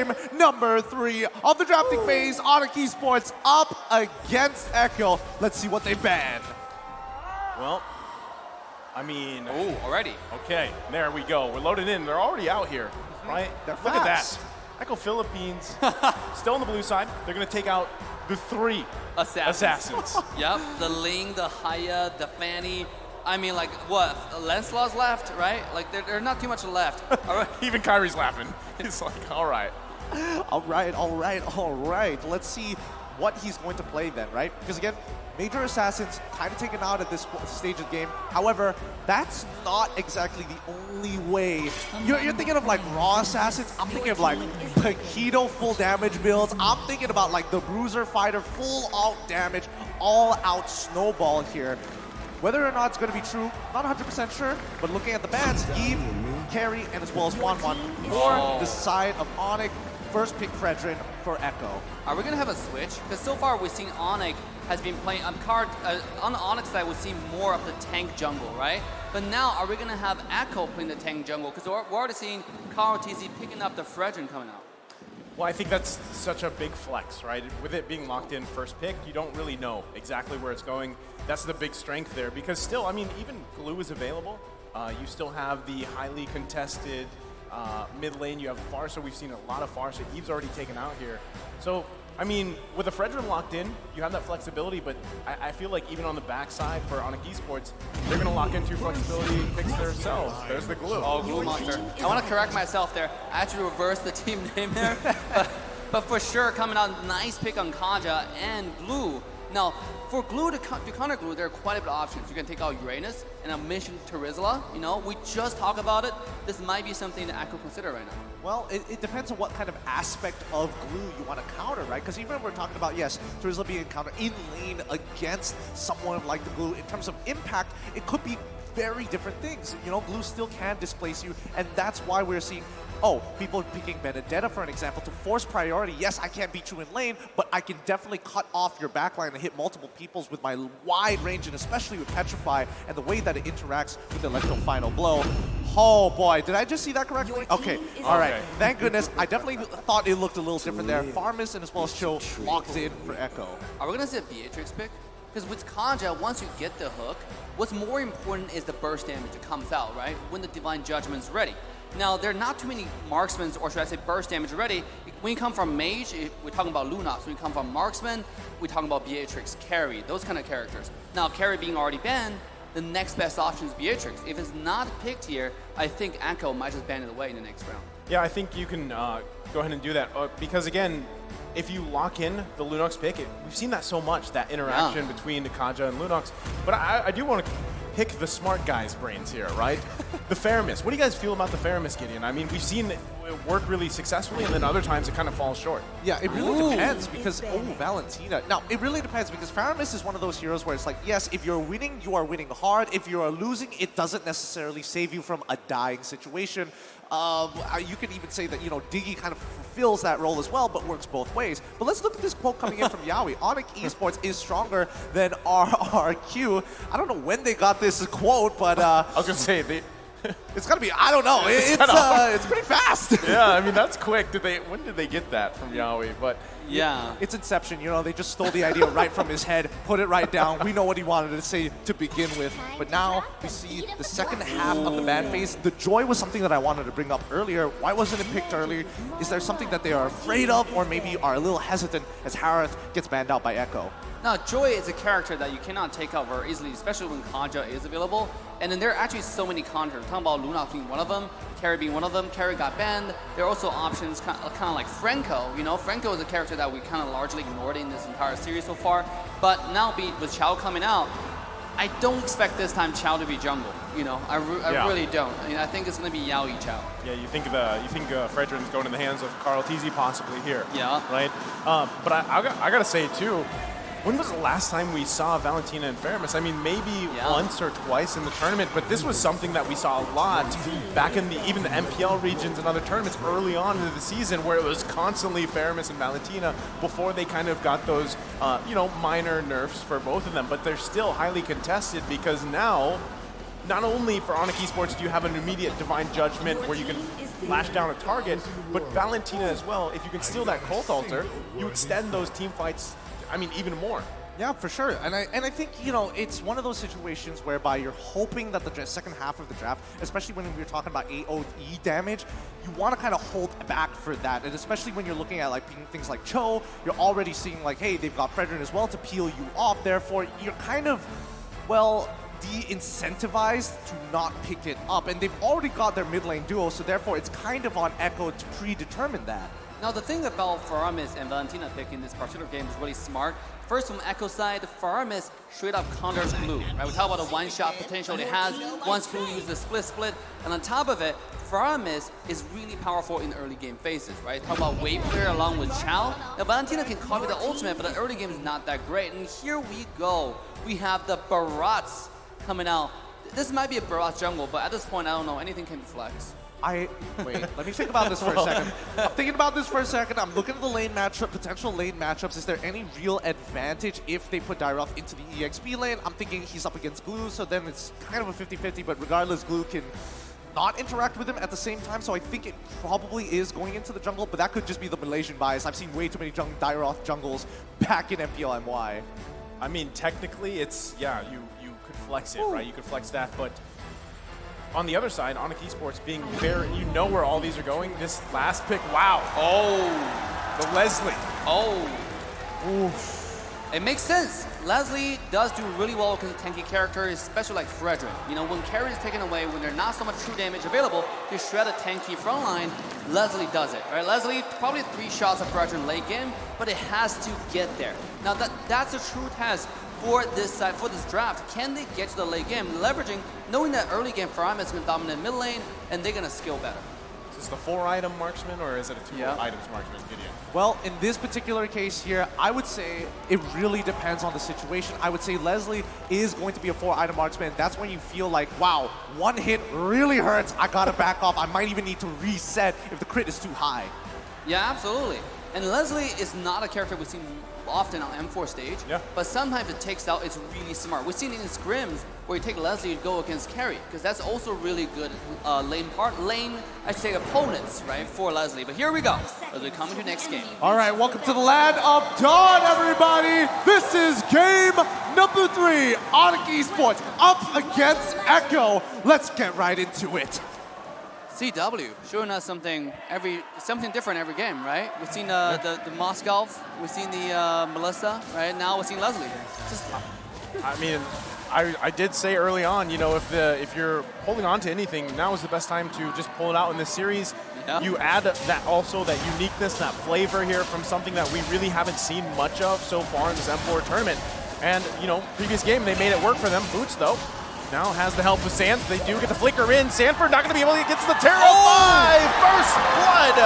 game number 3 of the drafting phase. Onyx Esports up against Echo. Let's see what they ban. Well, I mean... Oh, already. Okay, there we go. We're loaded in. They're already out here, right? They're Look at that. fast. Echo Philippines, still on the blue side. They're going to take out the 3 assassins. Yep, the Ling, the Haya, the Fanny. I mean, like, what? Lancelot's left, right? Like, there's not too much left. All right. Even Kyrie's laughing. He's like, all right. All right. Let's see what he's going to play then, right? Because again, major assassins kind of taken out at this stage of the game. However, that's not exactly the only way. You're thinking of like raw assassins. I'm thinking of like Paquito full damage builds. I'm thinking about like the Bruiser Fighter full out damage, all out snowball here. Whether or not it's going to be true, not 100% sure, but looking at the bans, Eve, Carry, and as well as Wanwan for the side of Onyx. First pick Fredrin for Echo. Are we going to have a switch? Because so far we've seen Onyx has been playing, on the Onyx side we've seen more of the tank jungle, right? But now are we going to have Echo playing the tank jungle? Because we're already seeing KarlTZ picking up the Fredrin coming out. Well, I think that's such a big flex, right? With it being locked in first pick, you don't really know exactly where it's going. That's the big strength there, because still, I mean, even Glue is available. You still have the highly contested mid lane. You have Pharsa. We've seen a lot of Pharsa. Eve's already taken out here. So, I mean, with the Fredrin locked in, you have that flexibility, but I feel like even on the backside for Onyx Esports, they're going to lock into flexibility picks themselves. There's the Glue. Oh, Glue Monster. I want to correct myself there. I actually reversed the team name there. But for sure, coming out, nice pick on Kaja and Glue. Now, for Glue to counter Glue, there are quite a bit of options. You can take out Uranus and a mission Terizla. You know, we just talked about it. This might be something that I could consider right now. Well, it depends on what kind of aspect of Glue you want to counter, right? Because even when we're talking about, yes, Terizla being counter in lane against someone like the Glue, in terms of impact, it could be very different things. You know, Glue still can displace you, and that's why we're seeing, people picking Benedetta, for an example, to force priority. Yes, I can't beat you in lane, but I can definitely cut off your backline and hit multiple peoples with my wide range, and especially with Petrify and the way that it interacts with Electro Final Blow. Oh boy, did I just see that correctly? Okay, all right. Thank goodness. I definitely thought it looked a little different there. Farmus and as well as Cho locked in for Echo. Are we going to see a Beatrix pick? Because with Kaja, once you get the hook, what's more important is the burst damage that comes out, right? When the Divine Judgment's ready. Now, there are not too many marksmen, or should I say burst damage ready. When you come from Mage, we're talking about Lunox. When you come from Marksman, we're talking about Beatrix, Carry, those kind of characters. Now, Carry being already banned, the next best option is Beatrix. If it's not picked here, I think Echo might just ban it away in the next round. Yeah, I think you can go ahead and do that. Because again, if you lock in the Lunox pick, we've seen that so much, that interaction between Kaja and Lunox. But I do want to pick the smart guy's brains here, right? The Faramis. What do you guys feel about the Faramis, Gideon? I mean, we've seen it work really successfully, and then other times it kind of falls short. Yeah, it really depends because, Valentina. Now, it really depends because Faramis is one of those heroes where it's like, yes, if you're winning, you are winning hard. If you are losing, it doesn't necessarily save you from a dying situation. You could even say that, Diggy kind of fulfills that role as well, but works both ways. But let's look at this quote coming in from Yawi. Onyx Esports is stronger than RRQ. I don't know when they got this quote, but... I was going to say, it's got to be, I don't know. It's pretty fast. Yeah, I mean, that's quick. When did they get that from Yawi? But yeah, it's Inception. They just stole the idea right from his head, put it right down. We know what he wanted to say to begin with. But now we see the second half of the ban phase. The Joy was something that I wanted to bring up earlier. Why wasn't it picked earlier? Is there something that they are afraid of or maybe are a little hesitant as Harith gets banned out by Echo? Now, Joy is a character that you cannot take out very easily, especially when Kaja is available. And then there are actually so many counters. Talking about Lunox being one of them, Carry being one of them. Carry got banned. There are also options kind of like Franco. Franco is a character that we kind of largely ignored in this entire series so far. But now with Chao coming out, I don't expect this time Chao to be jungle. I really don't. I think it's going to be Yaoi Chao. Yeah, you think Fredrin's going in the hands of KarlTZ possibly here. Yeah. Right? But I got to say, too, when was the last time we saw Valentina and Faramis? I mean, maybe once or twice in the tournament, but this was something that we saw a lot back in even the MPL regions and other tournaments early on into the season, where it was constantly Faramis and Valentina before they kind of got those, minor nerfs for both of them. But they're still highly contested because now not only for Onyx Esports do you have an immediate Divine Judgment where you can lash down a target, but Valentina as well, if you can steal that Cult Altar, you extend those team fights, I mean, even more. Yeah, for sure. And I think, you know, it's one of those situations whereby you're hoping that the second half of the draft, especially when we're talking about AoE damage, you want to kind of hold back for that. And especially when you're looking at like things like Cho, you're already seeing like, hey, they've got Fredrin as well to peel you off. Therefore, you're kind of, well, de-incentivized to not pick it up. And they've already got their mid lane duo, so therefore it's kind of on Echo to predetermine that. Now the thing about Faramis and Valentina picking this particular game is really smart. First, from Echo side, Faramis straight up counters Glue. Right? We talk about the one-shot potential it has once Glue uses the split, and on top of it, Faramis is really powerful in the early game phases. Right? Talk about wave clear along with Chao. Now Valentina can copy the ultimate, but the early game is not that great. And here we go. We have the Barats coming out. This might be a Barat jungle, but at this point, I don't know. Anything can be flex. Wait, let me think about this for a second. I'm thinking about this for a second. I'm looking at the lane matchup, potential lane matchups. Is there any real advantage if they put Dairoth into the EXP lane? I'm thinking he's up against Glue, so then it's kind of a 50-50, but regardless, Glue can not interact with him at the same time, so I think it probably is going into the jungle, but that could just be the Malaysian bias. I've seen way too many Dairoth jungles back in MPLMY. I mean, technically, it's, yeah, you could flex it, right? You could flex that, but on the other side, Onyx Esports being very, you know where all these are going. This last pick, wow. Oh, the Leslie. Oh. Oof. It makes sense. Leslie does do really well with tanky characters, especially like Fredrin. You know, when carry is taken away, when there's not so much true damage available to shred a tanky front line, Leslie does it, right? Leslie, probably 3 shots of Fredrin late game, but it has to get there. Now that's a true test for this side, for this draft. Can they get to the late game, leveraging, knowing that early game Faramis is going to dominate mid lane, and they're going to skill better. Is this the 4-item marksman, or is it a 2 items marksman, Gideon? Well, in this particular case here, I would say it really depends on the situation. I would say Leslie is going to be a 4-item marksman. That's when you feel like, wow, one hit really hurts. I gotta back off. I might even need to reset if the crit is too high. Yeah, absolutely. And Leslie is not a character we've seen often on M4 stage, but sometimes it takes out, it's really smart. We've seen it in scrims where you take Leslie to go against carry, because that's also really good I should say opponents, right, for Leslie. But here we go, as we come into next game. All right, welcome to the land of Dawn, everybody. This is game number 3, Onyx Esports up against Echo. Let's get right into it. CW showing us something different every game, right? We've seen the Moscow, we've seen the Melissa, right? Now we're seeing Leslie. I mean, I did say early on, you know, if you're holding on to anything, now is the best time to just pull it out in this series. Yeah. You add that uniqueness, that flavor here from something that we really haven't seen much of so far in this M4 tournament. And, you know, previous game, they made it work for them. Boots, though, now has the help of Sands. They do get the flicker in. Sanford not going to be able to get to the Terra 5. First blood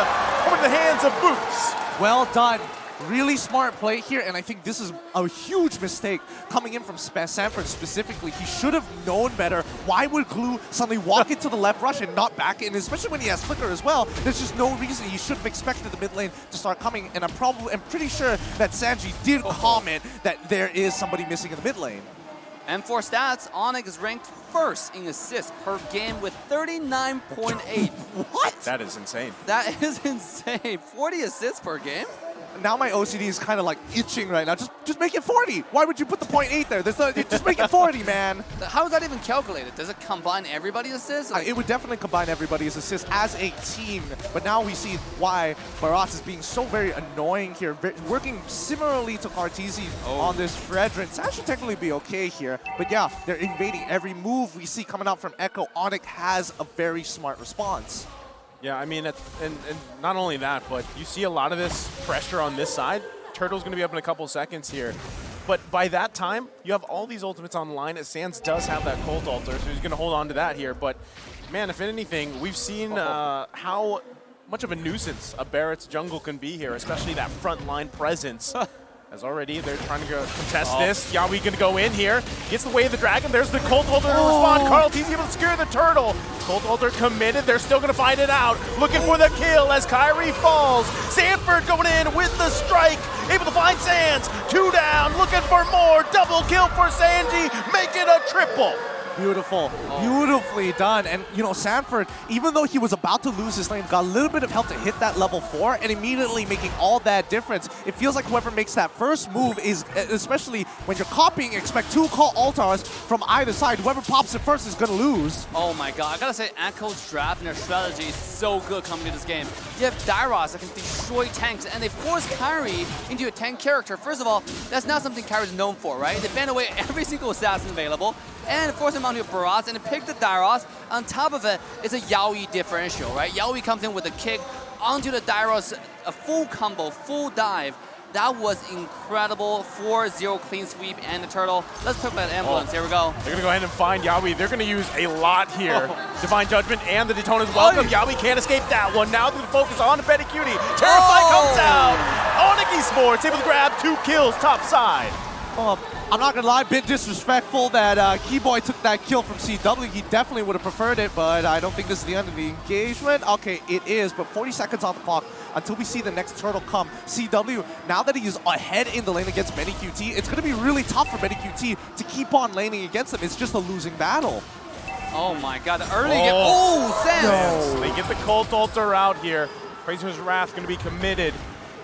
over the hands of Boots. Well done. Really smart play here, and I think this is a huge mistake coming in from Sanford specifically. He should have known better. Why would Glue suddenly walk into the left rush and not back in, especially when he has flicker as well? There's just no reason. He should have expected the mid lane to start coming, and I'm pretty sure that Sanji did comment that there is somebody missing in the mid lane. And for stats, Onyx is ranked first in assists per game with 39.8. What? That is insane. That is insane. 40 assists per game? Now my OCD is kind of like itching right now. Just make it 40. Why would you put the 0.8 there? Just make it 40, man. How is that even calculated? Does it combine everybody's assists? It would definitely combine everybody's assists as a team. But now we see why Barats is being so very annoying here, working similarly to Cartesi on this Fredrin. That should technically be okay here. But yeah, they're invading every move we see coming out from Echo. Onyx has a very smart response. Yeah, I mean, and not only that, but you see a lot of this pressure on this side. Turtle's going to be up in a couple seconds here. But by that time, you have all these ultimates on the line. Sands does have that Cult Altar, so he's going to hold on to that here. But, man, if anything, we've seen how much of a nuisance a Barrett's jungle can be here, especially that front line presence. As already, they're trying to go contest this. Yawi going to go in here. Gets the way of the dragon. There's the Cult Altar to respond. Carl T's able to secure the turtle. Cult Altar committed. They're still going to find it out. Looking for the kill as Kyrie falls. Sanford going in with the strike. Able to find Sands. 2 down. Looking for more. Double kill for Sanji. Make it a triple. Beautiful. Beautifully done. And, you know, Sanford, even though he was about to lose his lane, got a little bit of help to hit that level 4 and immediately making all that difference. It feels like whoever makes that first move is, especially when you're copying, expect 2 call altars from either side. Whoever pops it first is going to lose. Oh my god, I gotta say, Echo's draft and their strategy is so good coming to this game. You have Dairos that can destroy tanks, and they force Kairi into a tank character. First of all, that's not something Kairi's known for, right? They ban away every single assassin available, and force him onto a Barats, and pick the Dairos. On top of it, it's a Yaoi differential, right? Yaoi comes in with a kick onto the Dairos, a full combo, full dive. That was incredible. 4-0 clean sweep and the turtle. Let's talk about ambulance. Here we go. They're going to go ahead and find Yaoi. They're going to use a lot here. Divine Judgment and the Daytona's welcome. Yaoi can't escape that one. Now they're going to focus on the Betty Cutie. Terrify comes out. Onyx Esports able to grab 2 kills top side. I'm not gonna lie, a bit disrespectful that Keyboy took that kill from CW. He definitely would have preferred it, but I don't think this is the end of the engagement. Okay, it is, but 40 seconds on the clock until we see the next turtle come. CW, now that he is ahead in the lane against ManyQt, it's gonna be really tough for ManyQt to keep on laning against him. It's just a losing battle. Oh my god, the early game. Oh, Sans! No. They get the Cult Altar out here. Crazier's Wrath going to be committed.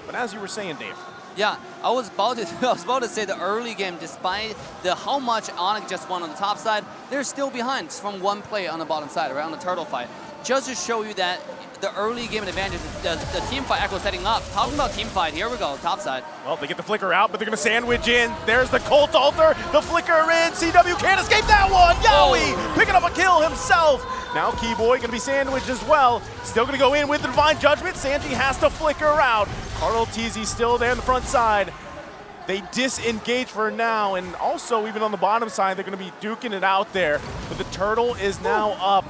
But as you were saying, Dave, yeah, I was about to say the early game, despite how much Onyx just won on the top side, they're still behind from 1 play on the bottom side around the turtle fight. Just to show you that the early game advantage, the team fight Echo setting up. Talking about team fight, here we go, top side. well, they get the flicker out, but they're going to sandwich in. There's the Cult Altar, the flicker in. CW can't escape that one. Yaoi picking up a kill himself. Now Keyboy going to be sandwiched as well. Still going to go in with the Divine Judgment. Sanji has to flicker out. Carl TZ still there on the front side. They disengage for now, and also even on the bottom side, they're going to be duking it out there. But the turtle is now up.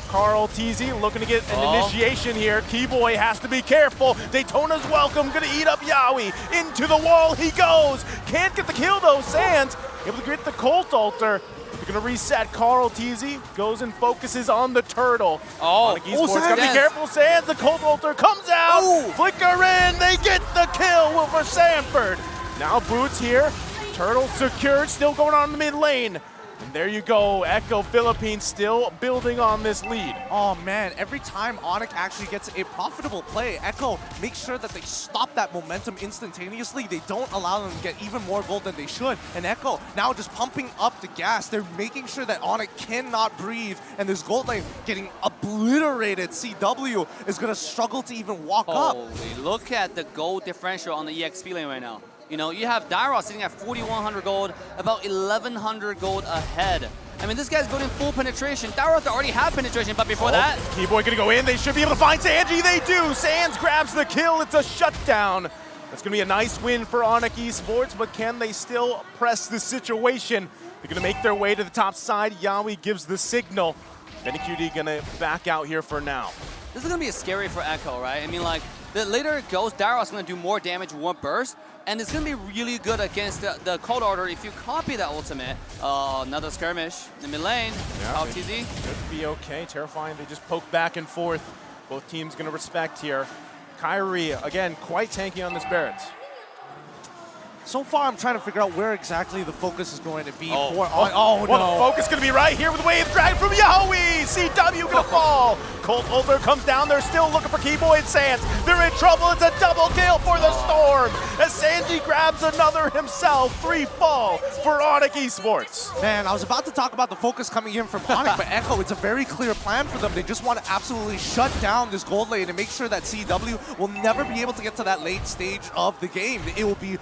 Carl TZ looking to get an initiation here. Keyboy has to be careful. Daytona's welcome, gonna eat up Yaoi. Into the wall he goes. Can't get the kill though, Sans. Able to get the Cult Altar. They're gonna reset. Carl TZ goes and focuses on the turtle. Onyx Esports gotta be careful, Sans. The Cult Altar comes out. Flicker in, they get the kill for Sanford. Now Boots here. Turtle secured, still going on in the mid lane. And there you go, Echo Philippines still building on this lead. Oh man, every time Onyx actually gets a profitable play, Echo makes sure that they stop that momentum instantaneously. They don't allow them to get even more gold than they should. And Echo now just pumping up the gas. They're making sure that Onyx cannot breathe. And this gold lane getting obliterated. CW is gonna struggle to even walk up. Holy, look at the gold differential on the EXP lane right now. You know, you have Dairos sitting at 4,100 gold, about 1,100 gold ahead. I mean, this guy's going in full penetration. Dairos already had penetration, but before that... Keyboy gonna go in, they should be able to find Sanji, they do! Sans grabs the kill, it's a shutdown. That's gonna be a nice win for Onyx Esports, but can they still press the situation? They're gonna make their way to the top side. Yaoi gives the signal. ManyQt gonna back out here for now. This is gonna be scary for Echo, right? I mean, like, the later it goes, Dairos is gonna do more damage, one burst, and it's going to be really good against the Cold Order if you copy that ultimate. Another skirmish in the mid lane. Yeah, TZ. Could be okay. Terrifying. They just poke back and forth. Both teams going to respect here. Kairi, again, quite tanky on this Barrett. So far, I'm trying to figure out where exactly the focus is going to be for. Well, the focus going to be right here with Wave Dragon from Yaoi. CW going to fall. Cult Altar comes down. They're still looking for Keyboy and Sans. They're in trouble. It's a double kill for the Storm. As Sanji grabs another himself. 3 fall for Onyx Esports. Man, I was about to talk about the focus coming in from Onyx, but Echo, it's a very clear plan for them. They just want to absolutely shut down this gold lane and make sure that CW will never be able to get to that late stage of the game. It will be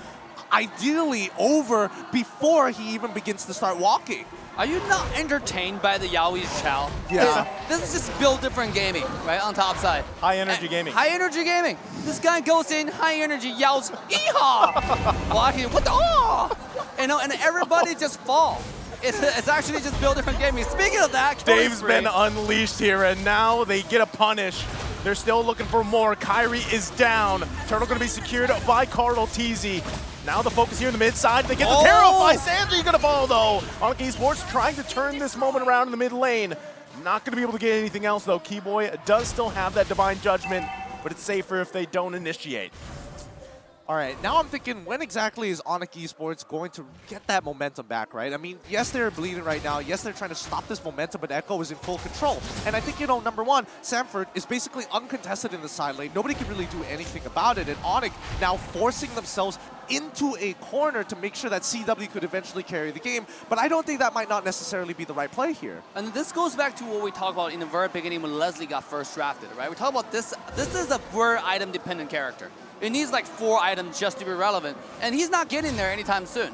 ideally over before he even begins to start walking. Are you not entertained by the Yaoi's Chow? Yeah. This is just build different gaming, right, on top side. High energy gaming. High energy gaming. This guy goes in, high energy, yells, "Yeehaw!" Walking, what the, You know, and everybody just fall. It's actually just build different gaming. Speaking of that, Dave's been unleashed here, and now they get a punish. They're still looking for more. Kairi is down. Turtle going to be secured by Carl TZ. Now the focus here in the mid side. They get the Terrify. Sanji going to fall though. Onyx Esports trying to turn this moment around in the mid lane. Not going to be able to get anything else though. Keyboy does still have that Divine Judgment, but it's safer if they don't initiate. All right, now I'm thinking, when exactly is Onic Esports going to get that momentum back, right? I mean, yes, they're bleeding right now. Yes, they're trying to stop this momentum, but Echo is in full control. And I think, number one, Sanford is basically uncontested in the side lane. Nobody can really do anything about it. And Onic now forcing themselves into a corner to make sure that CW could eventually carry the game. But I don't think that might not necessarily be the right play here. And this goes back to what we talked about in the very beginning when Leslie got first drafted, right? We talk about this. This is a very item-dependent character. It needs like 4 items just to be relevant. And he's not getting there anytime soon,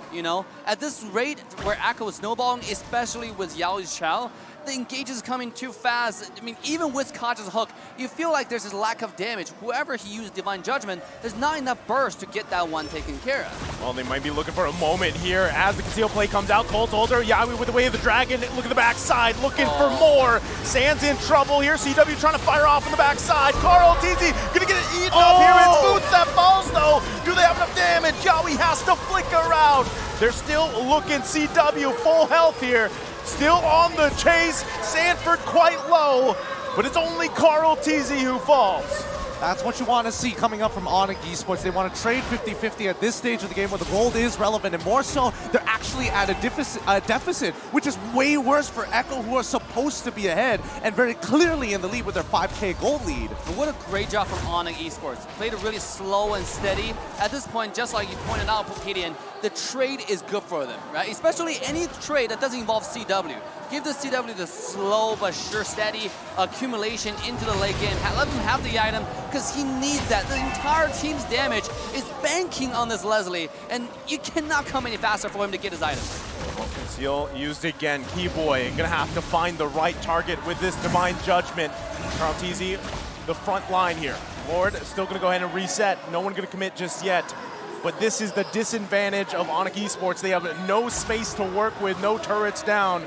At this rate where Echo is snowballing, especially with Yaoi's Chow, the engage is coming too fast. I mean, even with Kaja's hook, you feel like there's this lack of damage. Whoever he used Divine Judgment, there's not enough burst to get that one taken care of. Well, they might be looking for a moment here as the conceal play comes out. Colt Holder, Yaoi with the Way of the Dragon. Look at the backside, looking for more. Sand's in trouble here. CW trying to fire off on the backside. Carl TZ gonna get it eaten up here. It's Boots that falls though. Do they have enough damage? Yaoi has to flicker out. They're still looking. CW full health here. Still on the chase, Sanford quite low, but it's only Carl TZ who falls. That's what you want to see coming up from Onic Esports. They want to trade 50-50 at this stage of the game where the gold is relevant, and more so, they're actually at a deficit, which is way worse for Echo, who are supposed to be ahead and very clearly in the lead with their 5K gold lead. And what a great job from Onic Esports. Played it really slow and steady. At this point, just like you pointed out, Gideon, the trade is good for them, right? Especially any trade that doesn't involve CW. Give the CW the slow but sure steady accumulation into the late game. Let him have the item because he needs that. The entire team's damage is banking on this Leslie, and you cannot come any faster for him to get his item. Conceal used again. Keyboy gonna have to find the right target with this Divine Judgment. Carl TZ, the front line here. Lord still gonna go ahead and reset. No one gonna commit just yet. But this is the disadvantage of Onic Esports. They have no space to work with, no turrets down,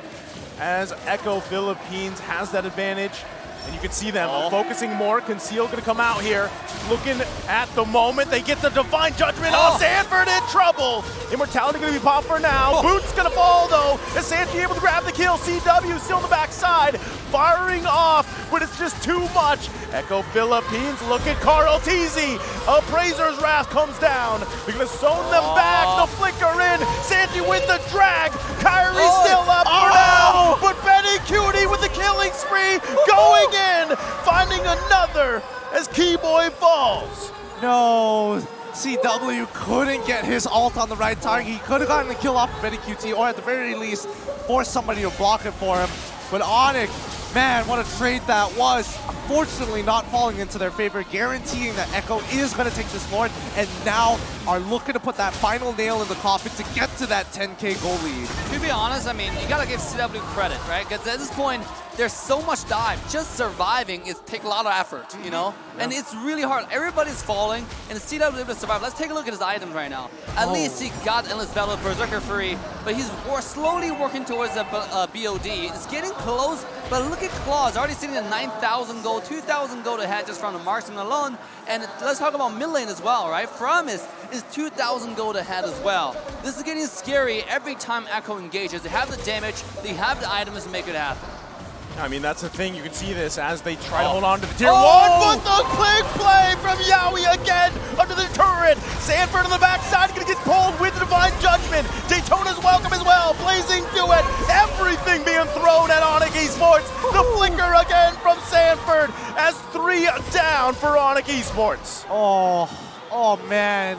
as Echo Philippines has that advantage. And you can see them focusing more. Conceal gonna come out here. Looking at the moment. They get the Divine Judgment on Sanford in trouble. Immortality gonna be popped for now. Boots gonna fall though. Is Sanford able to grab the kill? CW still on the backside. Firing off, but it's just too much. Echo Philippines, look at Carl TZ. Appraiser's Wrath comes down. They're gonna zone them back. The flicker in. Santi with the drag. Kyrie's still up for now. But Benny Cutie with the killing spree going in, finding another as Keyboy falls. No, CW couldn't get his ult on the right target. He could have gotten the kill off of Betty QT, or at the very least, force somebody to block it for him. But Onic, man, what a trade that was. Unfortunately, not falling into their favor, guaranteeing that Echo is going to take this Lord, and now are looking to put that final nail in the coffin to get to that 10K goal lead. To be honest, I mean, you gotta give CW credit, right? Because at this point, there's so much dive. Just surviving takes a lot of effort, And it's really hard. Everybody's falling, and CW able to survive. Let's take a look at his items right now. At least he got Endless Battle Berserker free, but he's slowly working towards a BOD. It's getting close, but look at Claws, already sitting at 9,000 gold, 2,000 gold ahead just from the marksman alone. And let's talk about mid lane as well, right? Promise is 2,000 gold ahead as well. This is getting scary every time Echo engages. They have the damage, they have the items to make it happen. I mean, that's the thing. You can see this as they try to hold on to the tier 1. But the quick play from Yaoi again under the turret. Sanford on the backside going to get pulled with the Divine Judgment. Daytona's welcome as well. Blazing to it. Everything being thrown at Onic Esports. The flicker again from Sanford as 3 down for Onic Esports. Oh man,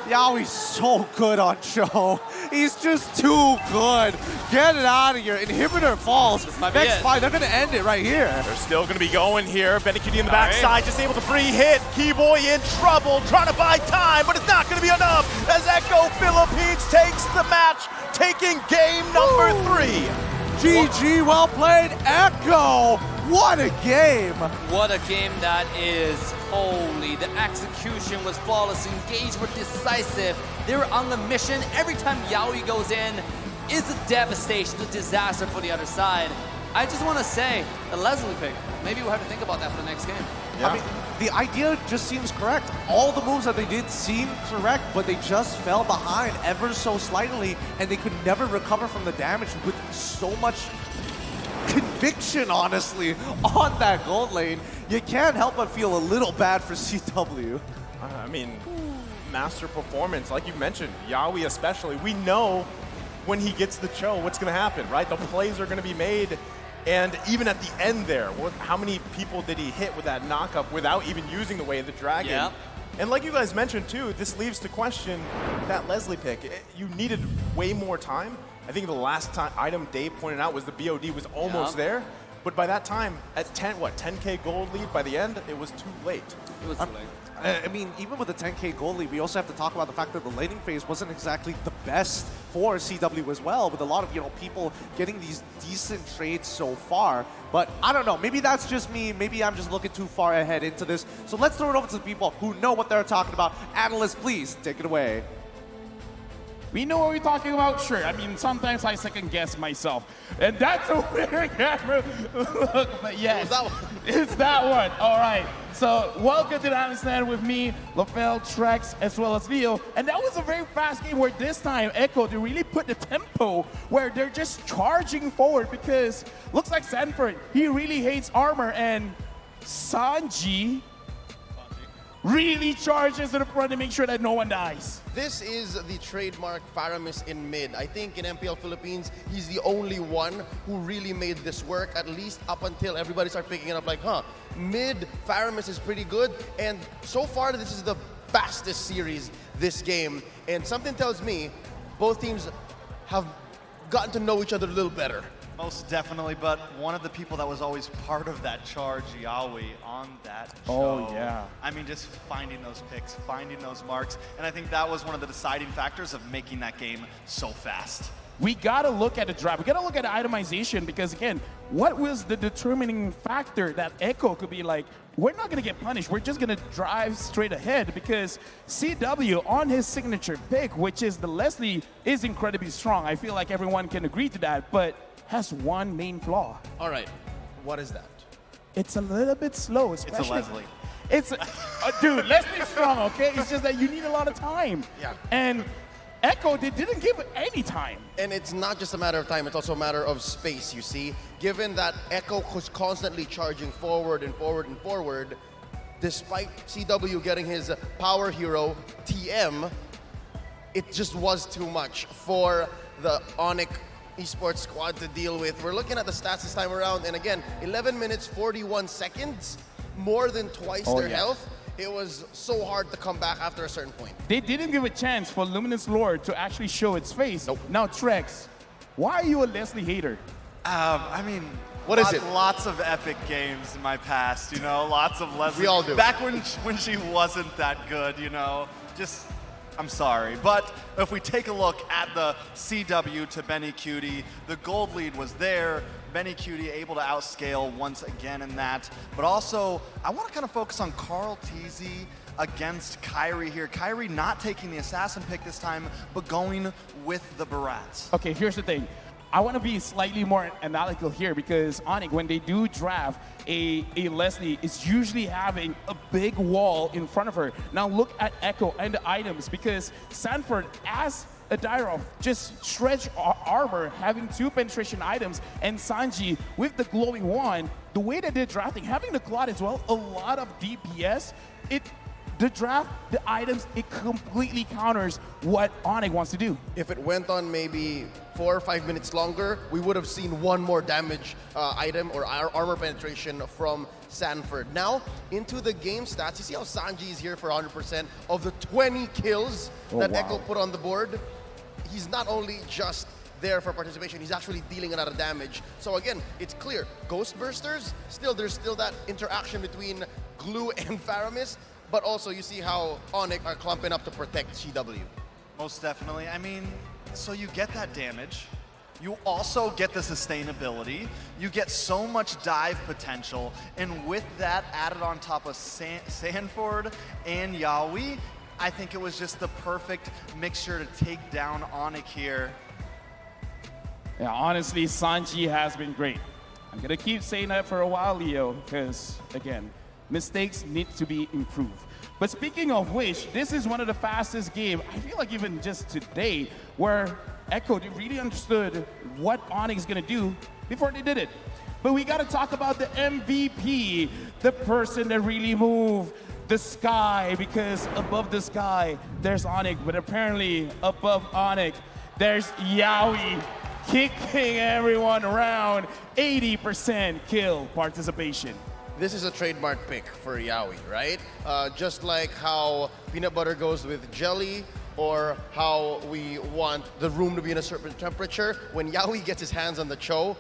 Yaoi's so good on Cho. He's just too good. Get it out of here. Inhibitor falls. Next fight, they're going to end it right here. They're still going to be going here. Benikidi in the backside, just able to free hit. Keyboy in trouble, trying to buy time, but it's not going to be enough as Echo Philippines takes the match, taking game number 3. GG, well played, Echo. What a game. What a game that is. Holy, the execution was flawless, engage were decisive. They were on the mission. Every time Yaoi goes in, it's a devastation, a disaster for the other side. I just want to say, the Leslie pick, maybe we'll have to think about that for the next game. Yeah. I mean, the idea just seems correct. All the moves that they did seem correct, but they just fell behind ever so slightly, and they could never recover from the damage with so much conviction, honestly, on that gold lane. You can't help but feel a little bad for CW. I mean, master performance, like you mentioned, Yawi especially. We know when he gets the Cho, what's going to happen, right? The plays are going to be made. And even at the end there, how many people did he hit with that knockup without even using the Way of the Dragon? Yeah. And like you guys mentioned too, this leaves to question that Leslie pick. You needed way more time. I think the last time item Dave pointed out was the BOD was almost there. But by that time, at 10K gold lead by the end, it was too late. It was too late. I mean, even with the 10K goal lead, we also have to talk about the fact that the laning phase wasn't exactly the best for CW as well, with a lot of, people getting these decent trades so far. But I don't know, maybe that's just me, maybe I'm just looking too far ahead into this. So let's throw it over to the people who know what they're talking about. Analysts, please take it away. We know what we're talking about, sure. I mean, sometimes I second guess myself. And that's a weird camera look, but yes. That one. It's that one. All right. So welcome to the Island Stand with me, LaFell, Trex, as well as Leo. And that was a very fast game where this time Echo, they really put the tempo where they're just charging forward because looks like Sanford, he really hates armor, and Sanji really charges to the front to make sure that no one dies. This is the trademark Faramis in mid. I think in MPL Philippines, he's the only one who really made this work, at least up until everybody started picking it up like, mid Faramis is pretty good. And so far, this is the fastest series this game. And something tells me both teams have gotten to know each other a little better. Most definitely, but one of the people that was always part of that charge, Yawi, on that show. Oh, yeah. I mean, just finding those picks, finding those marks, and I think that was one of the deciding factors of making that game so fast. We gotta look at the draft. We gotta look at the itemization because, again, what was the determining factor that Echo could be like, we're not gonna get punished, we're just gonna drive straight ahead, because CW on his signature pick, which is the Leslie, is incredibly strong. I feel like everyone can agree to that, but has one main flaw. All right, what is that? It's a little bit slow, especially. It's a Leslie. It's, dude, Leslie's strong, okay? It's just that you need a lot of time. Yeah. And Echo, they didn't give any time. And it's not just a matter of time, it's also a matter of space, you see. Given that Echo was constantly charging forward and forward and forward, despite CW getting his power hero, TM, it just was too much for the Onyx esports squad to deal with. We're looking at the stats this time around, and again, 11 minutes, 41 seconds, more than twice their health. It was so hard to come back after a certain point. They didn't give a chance for Luminous Lord to actually show its face. Nope. Now, Trex, why are you a Leslie hater? I mean, What is it? Lots of epic games in my past, lots of Leslie. We all do. Back when she wasn't that good, just, I'm sorry. But if we take a look at the CW to Benny Cutie, the gold lead was there. Benny Cutie able to outscale once again in that. But also, I want to kind of focus on Carl Teasy against Kyrie here. Kyrie not taking the assassin pick this time, but going with the Barats. Okay, here's the thing. I want to be slightly more analytical here because Onyx, when they do draft a Leslie, is usually having a big wall in front of her. Now look at Echo and the items, because Sanford, as a Dyrov, just stretch armor, having 2 penetration items, and Sanji with the glowing wand, the way that they're drafting, having the Clot as well, a lot of DPS, the draft, the items, it completely counters what Onyx wants to do. If it went on maybe 4 or 5 minutes longer, we would have seen one more damage item or armor penetration from Sanford. Now, into the game stats, you see how Sanji is here for 100% of the 20 kills that Echo put on the board. He's not only just there for participation, he's actually dealing a lot of damage. So again, it's clear, Ghost Bursters, there's still that interaction between Glue and Faramis, but also you see how Onyx are clumping up to protect CW. Most definitely. I mean, so you get that damage. You also get the sustainability. You get so much dive potential. And with that added on top of Sanford and Yawi, I think it was just the perfect mixture to take down Onyx here. Yeah, honestly, Sanji has been great. I'm going to keep saying that for a while, Leo, because, again, mistakes need to be improved. But speaking of which, this is one of the fastest games, I feel like even just today, where Echo, they really understood what Onyx is going to do before they did it. But we got to talk about the MVP, the person that really moved the sky, because above the sky, there's Onyx, but apparently above Onyx, there's Yaoi kicking everyone around. 80% kill participation. This is a trademark pick for Yaoi, right? Just like how peanut butter goes with jelly, or how we want the room to be in a certain temperature. When Yaoi gets his hands on the Cho,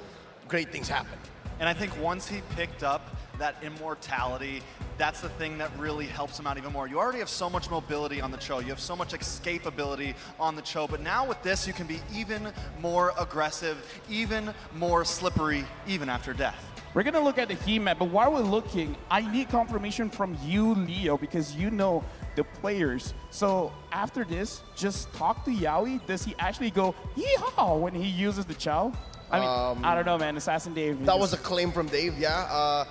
great things happen. And I think once he picked up that immortality, that's the thing that really helps him out even more. You already have so much mobility on the Cho, you have so much escapability on the Cho, but now with this, you can be even more aggressive, even more slippery, even after death. We're gonna look at the heat map, but while we're looking, I need confirmation from you, Leo, because you know the players. So after this, just talk to Yaoi. Does he actually go yeehaw when he uses the Chow? I mean, I don't know, man. Assassin Dave. That was a claim from Dave, yeah.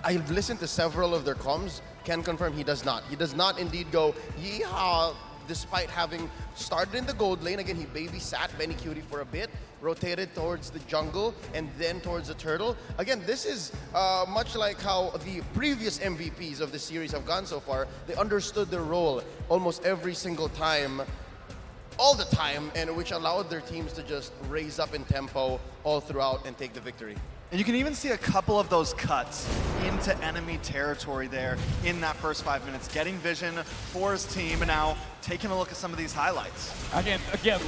I've listened to several of their comms. Can confirm he does not. He does not indeed go yeehaw, despite having started in the gold lane. Again, he babysat Benny Cutie for a bit, rotated towards the jungle, and then towards the turtle. Again, this is much like how the previous MVPs of the series have gone so far. They understood their role almost every single time, all the time, and which allowed their teams to just raise up in tempo all throughout and take the victory. And you can even see a couple of those cuts into enemy territory there in that first 5 minutes, getting vision for his team, and now taking a look at some of these highlights. Again,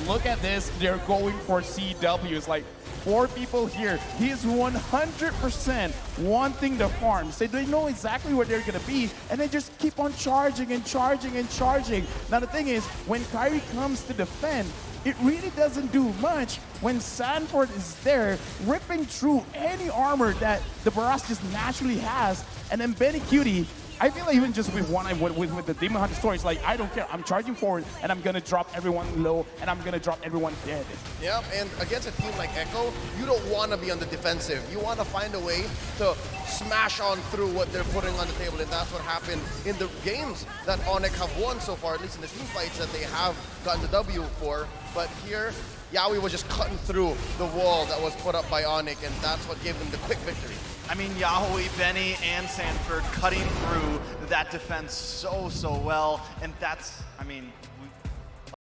look at this. They're going for CW. It's like 4 people here. He's 100% wanting the farm. So they know exactly where they're going to be, and they just keep on charging and charging and charging. Now, the thing is, when Kyrie comes to defend, it really doesn't do much when Sanford is there ripping through any armor that the Barras just naturally has. And then Benny Cutie, I feel like even just with the Demon Hunter story, it's like, I don't care. I'm charging forward, and I'm going to drop everyone low, and I'm going to drop everyone dead. Yeah, and against a team like Echo, you don't want to be on the defensive. You want to find a way to smash on through what they're putting on the table, and that's what happened in the games that Onyx have won so far, at least in the team fights that they have gotten the W for. But here, Yaoi was just cutting through the wall that was put up by Onyx, and that's what gave them the quick victory. I mean, Yaoi, Benny, and Sanford cutting through that defense so well. And that's, I mean,